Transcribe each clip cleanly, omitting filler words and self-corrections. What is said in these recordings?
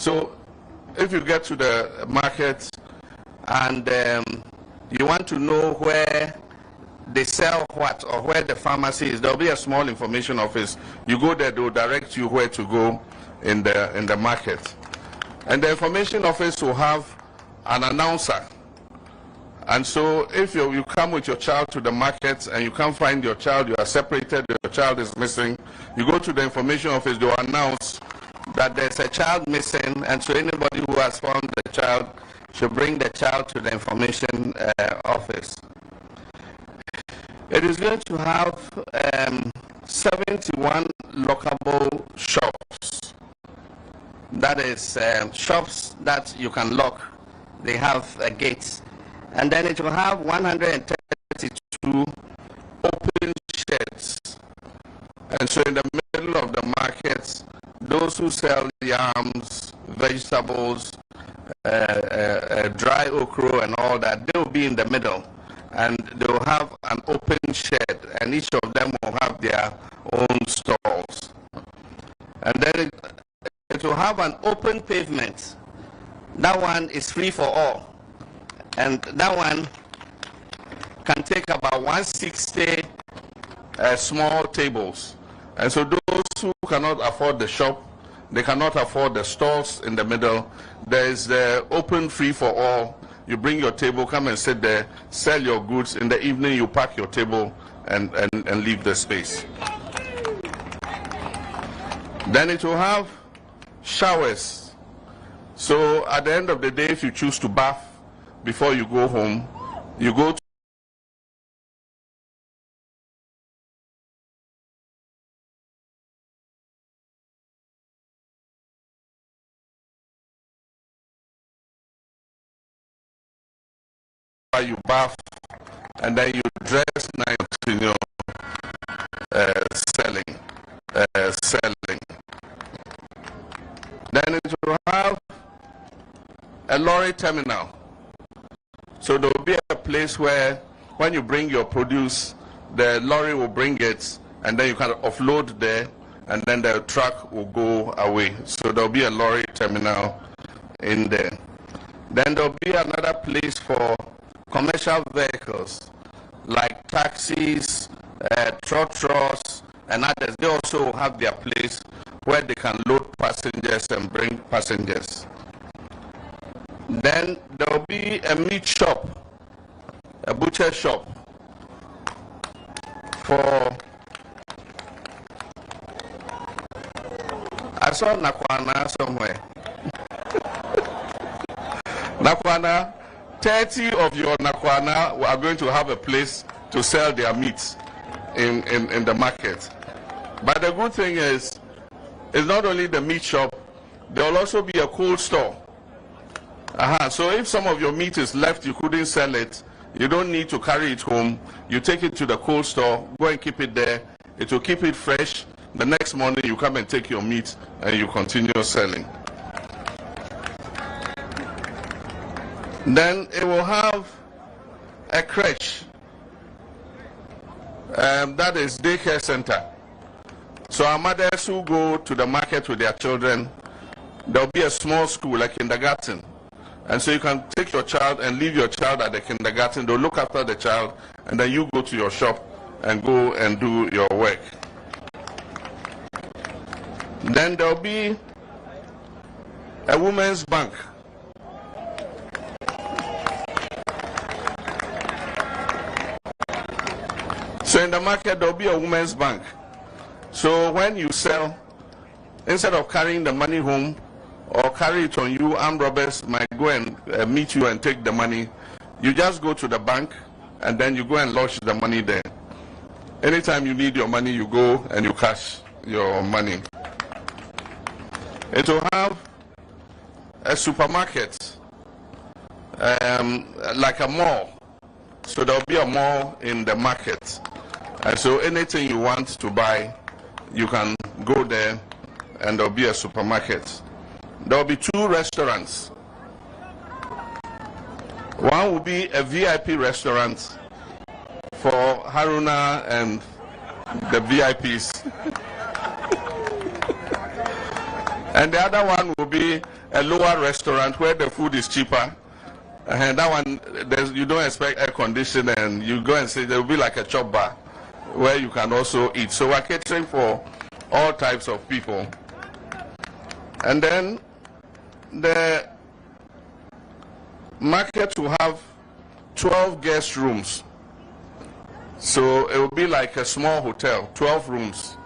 So if you get to the market and you want to know where they sell what or where the pharmacy is, there'll be a small information office. You go there, they'll direct you where to go in the market. And the information office will have an announcer. And so if you come with your child to the market and you can't find your child, you are separated, your child is missing, you go to the information office, they'll announce that there's a child missing, and so anybody who has found the child should bring the child to the information office. It is going to have 71 lockable shops. That is shops that you can lock. They have a gate. And then it will have 132 open sheds. And so in the middle of the market, those who sell yams, vegetables, dry okra and all that, they will be in the middle. And they will have an open shed, and each of them will have their own stalls. And then it will have an open pavement. That one is free for all. And that one can take about 160 small tables. And so those who cannot afford the shop, they cannot afford the stalls in the middle, there is the open free for all. You bring your table, come and sit there, sell your goods. In the evening, you pack your table and leave the space. Then it will have showers. So at the end of the day, if you choose to bath before you go home, you go to you bath, and then you dress nice to your selling. Then it will have a lorry terminal. So there will be a place where when you bring your produce, the lorry will bring it, and then you can offload there, and then the truck will go away. So there will be a lorry terminal in there. Then there will be another place for commercial vehicles like taxis, trotros, and others. They also have their place where they can load passengers and bring passengers. Then there will be a meat shop, a butcher shop for, I saw Nakwana somewhere. Nakwana, 30 of your Nakwana are going to have a place to sell their meat in the market. But the good thing is, it's not only the meat shop, there will also be a cold store. So if some of your meat is left, you couldn't sell it, you don't need to carry it home. You take it to the cold store, go and keep it there. It will keep it fresh. The next morning, you come and take your meat and you continue selling. Then it will have a crèche, that is daycare center. So our mothers who go to the market with their children, there will be a small school like kindergarten. And so you can take your child and leave your child at the kindergarten. They'll look after the child, and then you go to your shop and go and do your work. Then there will be a women's bank. So in the market, there will be a women's bank. So when you sell, instead of carrying the money home or carry it on you, armed robbers might go and meet you and take the money. You just go to the bank and then you go and lodge the money there. Anytime you need your money, you go and you cash your money. It will have a supermarket, like a mall. So there will be a mall in the market. And so anything you want to buy, you can go there and there will be a supermarket. There will be 2 restaurants. One will be a VIP restaurant for Haruna and the VIPs. And the other one will be a lower restaurant where the food is cheaper. And that one, you don't expect air conditioning, and you go and say there will be like a chop bar where you can also eat. So we're catering for all types of people. And then the market will have 12 guest rooms. So it will be like a small hotel, 12 rooms.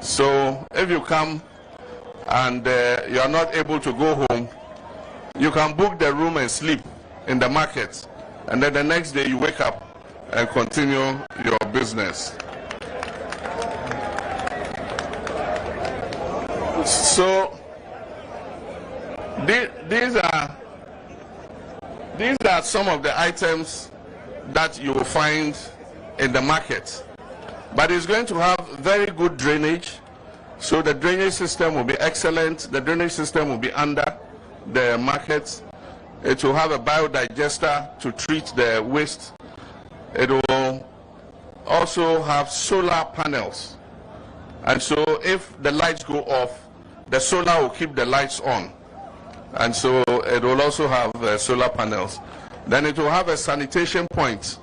So if you come and you are not able to go home, you can book the room and sleep in the market. And then the next day you wake up and continue your business. So these are some of the items that you will find in the market. But it's going to have very good drainage. So the drainage system will be excellent. The drainage system will be under the market. It will have a biodigester to treat the waste. It will also have solar panels. And so if the lights go off, the solar will keep the lights on. And so it will also have solar panels. Then it will have a sanitation point.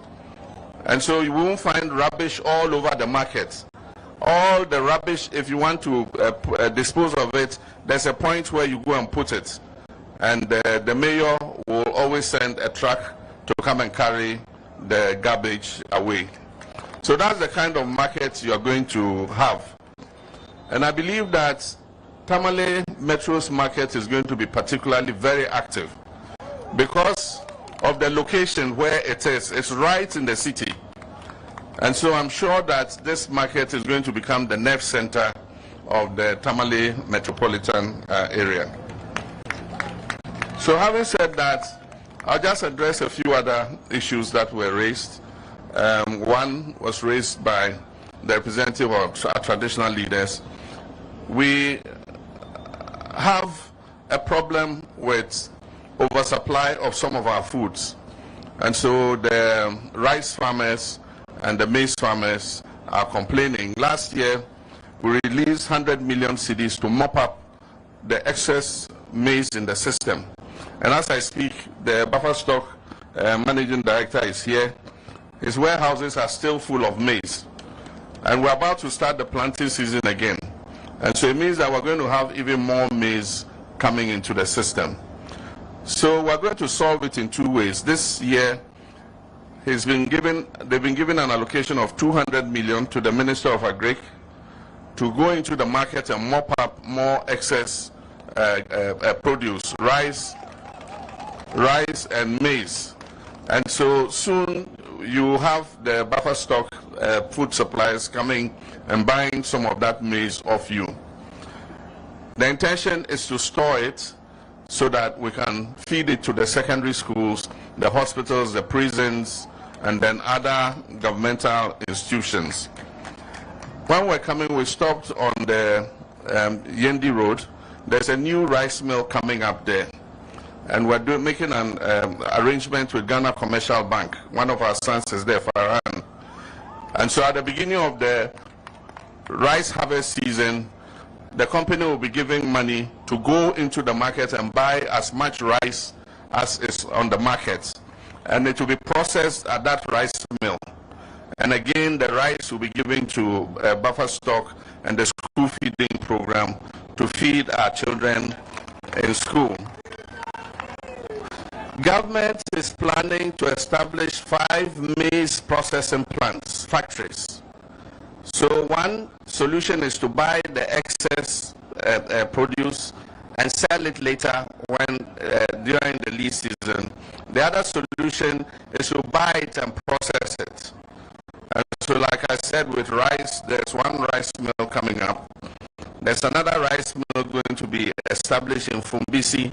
And so you won't find rubbish all over the market. All the rubbish, if you want to dispose of it, there's a point where you go and put it. And the mayor will always send a truck to come and carry the garbage away. So that's the kind of market you are going to have. And I believe that Tamale Metro's market is going to be particularly very active because of the location where it is. It's right in the city. And so I'm sure that this market is going to become the nerve center of the Tamale metropolitan area. So having said that, I'll just address a few other issues that were raised. One was raised by the representative of our traditional leaders. We have a problem with oversupply of some of our foods. And so the rice farmers and the maize farmers are complaining. Last year, we released 100 million cedis to mop up the excess maize in the system. And as I speak, the buffer stock managing director is here. His warehouses are still full of maize. And we're about to start the planting season again. And so it means that we're going to have even more maize coming into the system. So we're going to solve it in two ways. This year, they've been given an allocation of 200 million to the Minister of Agric to go into the market and mop up more excess produce, rice and maize. And so soon you have the buffer stock food suppliers coming and buying some of that maize off you. The intention is to store it so that we can feed it to the secondary schools, the hospitals, the prisons, and then other governmental institutions. When we're coming, we stopped on the Yendi Road. There's a new rice mill coming up there. And we're making an arrangement with Ghana Commercial Bank. One of our sons is there, Farhan. And so at the beginning of the rice harvest season, the company will be giving money to go into the market and buy as much rice as is on the market. And it will be processed at that rice mill. And again, the rice will be given to buffer stock and the school feeding program to feed our children in school. Government is planning to establish 5 maize processing plants, factories. So one solution is to buy the excess produce and sell it later when during the lean season. The other solution is to buy it and process it. And so like I said, with rice, there's one rice mill coming up. There's another rice mill going to be established in Fumbisi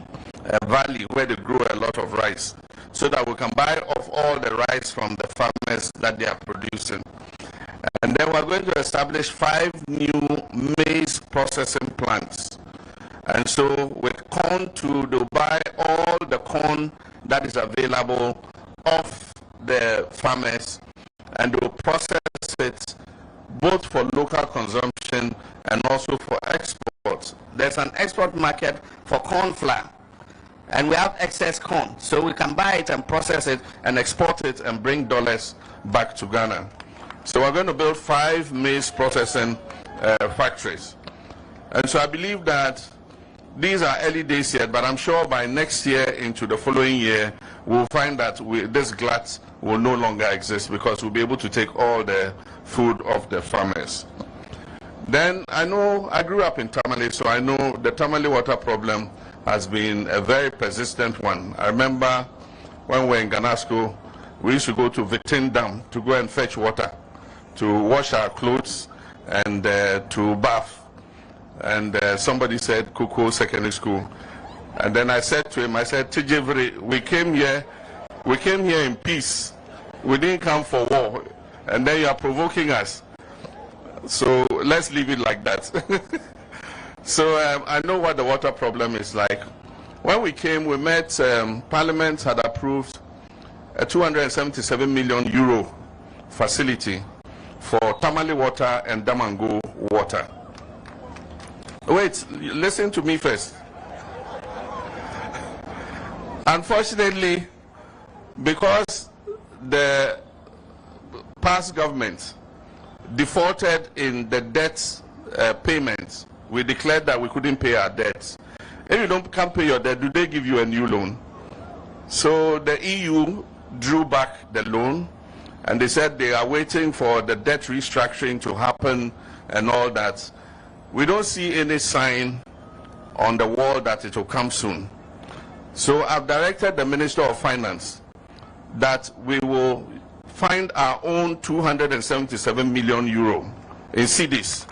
Valley where they grow a lot of rice, so that we can buy off all the rice from the farmers that they are producing. And then we're going to establish 5 new maize processing plants. And so with corn too, they'll buy all the corn that is available off the farmers and they'll process it both for local consumption and also for export. There's an export market for corn flour, and we have excess corn, so we can buy it and process it and export it and bring dollars back to Ghana. So we're going to build 5 maize processing factories. And so I believe that these are early days yet, but I'm sure by next year into the following year, we'll find that this glut will no longer exist, because we'll be able to take all the food off the farmers. Then I grew up in Tamale, so I know the Tamale water problem has been a very persistent one. I remember when we were in Ghana school, we used to go to Victim Dam to go and fetch water, to wash our clothes and to bath. And somebody said Kukuo Secondary School. And then I said to him, I said, Tijivri, we came here in peace. We didn't come for war. And then you are provoking us. So let's leave it like that. So I know what the water problem is like. When we came, we met, Parliament had approved a 277 million euro facility for Tamale water and Damango water. Wait, listen to me first. Unfortunately, because the past government defaulted in the debt payments, we declared that we couldn't pay our debts. If you can't pay your debt, do they give you a new loan? So the EU drew back the loan, and they said they are waiting for the debt restructuring to happen and all that. We don't see any sign on the wall that it will come soon. So I've directed the Minister of Finance that we will find our own 277 million euro in cedis,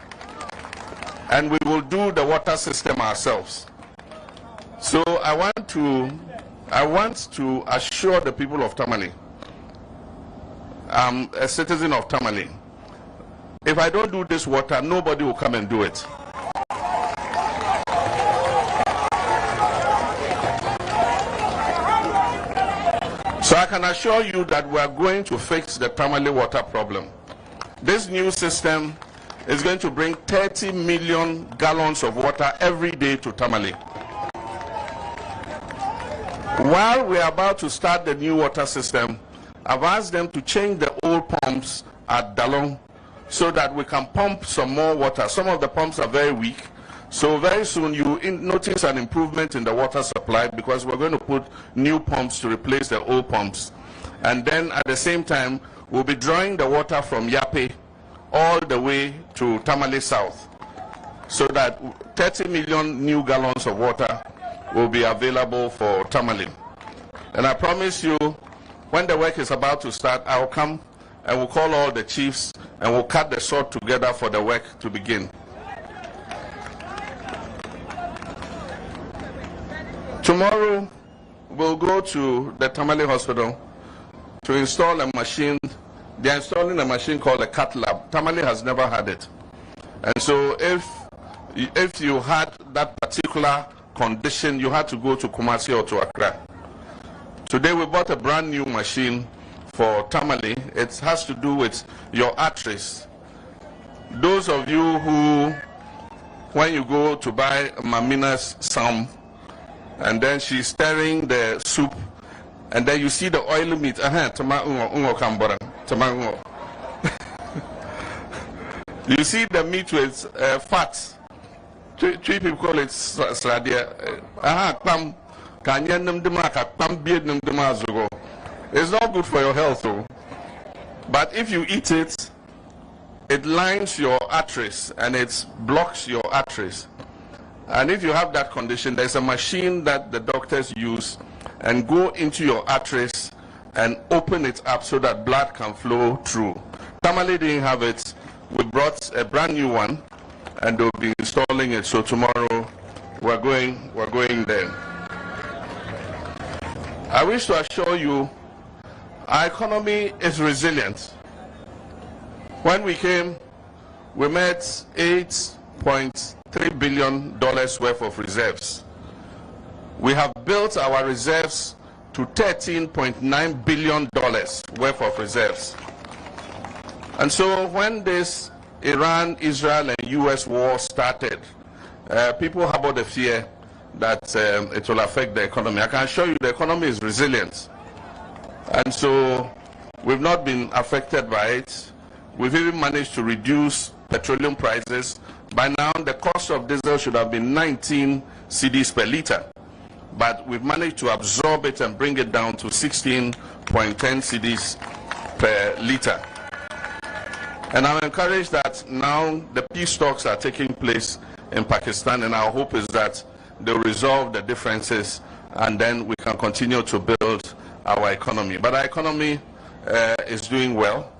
and we will do the water system ourselves. So I want to assure the people of Tamale, I'm a citizen of Tamale. If I don't do this water, nobody will come and do it. So I can assure you that we are going to fix the Tamale water problem. This new system is going to bring 30 million gallons of water every day to Tamale. While we are about to start the new water system, I've asked them to change the old pumps at Dalong so that we can pump some more water. Some of the pumps are very weak. So very soon you notice an improvement in the water supply, because we're going to put new pumps to replace the old pumps. And then at the same time, we'll be drawing the water from Yape all the way to Tamale South, so that 30 million new gallons of water will be available for Tamale. And I promise you, when the work is about to start, I'll come and we'll call all the chiefs and we'll cut the sword together for the work to begin. Tomorrow, we'll go to the Tamale Hospital to install a machine. They're installing a machine called a cat lab. Tamale has never had it. And so if you had that particular condition, you had to go to Kumasi or to Accra. Today we bought a brand new machine for Tamale. It has to do with your arteries. Those of you who, when you go to buy Mamina's Sam, and then she's stirring the soup, and then you see the oily meat. You see the meat with fat. Three people call it sladia. It's not good for your health, though. But if you eat it, it lines your arteries and it blocks your arteries. And if you have that condition, there's a machine that the doctors use and go into your arteries and open it up so that blood can flow through. Tamale didn't have it. We brought a brand new one and they'll be installing it. So tomorrow we're going there. I wish to assure you our economy is resilient. When we came, we met $8.3 billion worth of reserves. We have built our reserves to $13.9 billion worth of reserves. And so when this Iran, Israel, and U.S. war started, people harbored the fear that it will affect the economy. I can assure you the economy is resilient. And so we've not been affected by it. We've even managed to reduce petroleum prices. By now, the cost of diesel should have been 19 cedis per liter. But we've managed to absorb it and bring it down to 16.10 cedis per liter. And I'm encouraged that now the peace talks are taking place in Pakistan, and our hope is that they'll resolve the differences and then we can continue to build our economy. But our economy is doing well.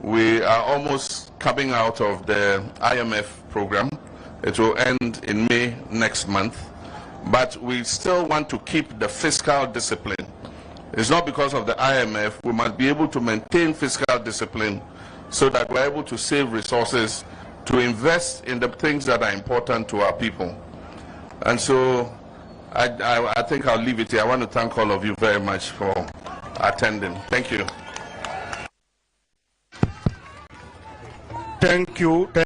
We are almost coming out of the IMF program. It will end in May next month. But we still want to keep the fiscal discipline. It's not because of the IMF. We must be able to maintain fiscal discipline so that we're able to save resources to invest in the things that are important to our people. And so I think I'll leave it here. I want to thank all of you very much for attending. Thank you. Thank you.